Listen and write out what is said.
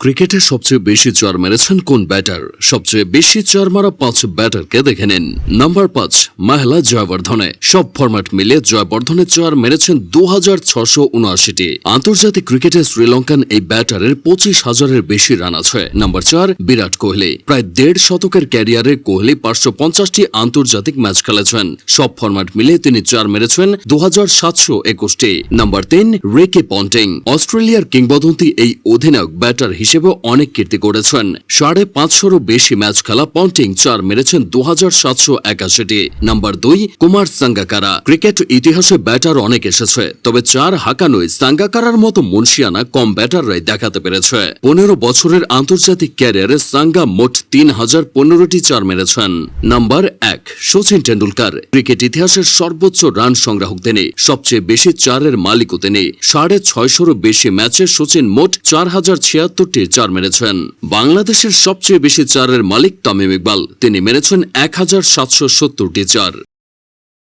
ক্রিকেটে সবচেয়ে বেশি চার মেরেছেন কোন ব্যাটার? সবচেয়ে বেশি চার মারা 5 ব্যাটারকে দেখে নিন। নাম্বার 5 মহেলা জয়বর্ধনে। সব ফরম্যাট মিলিয়ে জয়বর্ধনে চার মেরেছেন 2679টি। আন্তর্জাতিক ক্রিকেটে শ্রীলঙ্কান এই ব্যাটারের 25,000-এর বেশি রান আছে। নাম্বার 4 বিরাট কোহলি। প্রায় 1.5 শতকের ক্যারিয়ারে কোহলি 550টি আন্তর্জাতিক ম্যাচ খেলেছেন। সব ফরম্যাট মিলিয়ে তিনি চার মেরেছেন 2721টি। Number 3 Ricky Ponting. অস্ট্রেলিয়ার কিংবদন্তি এই অধিনায়ক ব্যাটার হিসেবে অনেক কীর্তি করেছেন। 550-এরও বেশি ম্যাচ খেলা পন্টিং চার মেরেছেন 2781টি। নাম্বার 2 কুমার সাঙ্গাকারা। ক্রিকেট ইতিহাসে ব্যাটার অনেক এসেছে, তবে চার হাঁকানোয় সাঙ্গাকারার মতো মুনশিয়ানা কম ব্যাটাররাই দেখাতে পেরেছে। 15 বছরের আন্তর্জাতিক ক্যারিয়ারে সাঙ্গা মোট 3015টি চার মেরেছেন। নাম্বার 1 সচিন টেন্ডুলকার। ক্রিকেট ইতিহাসের সর্বোচ্চ রান সংগ্রাহক তিনি। সবচেয়ে বেশি চারের মালিকও তিনি। 650-এরও বেশি ম্যাচে সচিন মোট 4076টি চার মেরেছেন। বাংলাদেশের সবচেয়ে বেশি চারের মালিক তামিম ইকবাল। তিনি মেরেছেন 1770টি চার।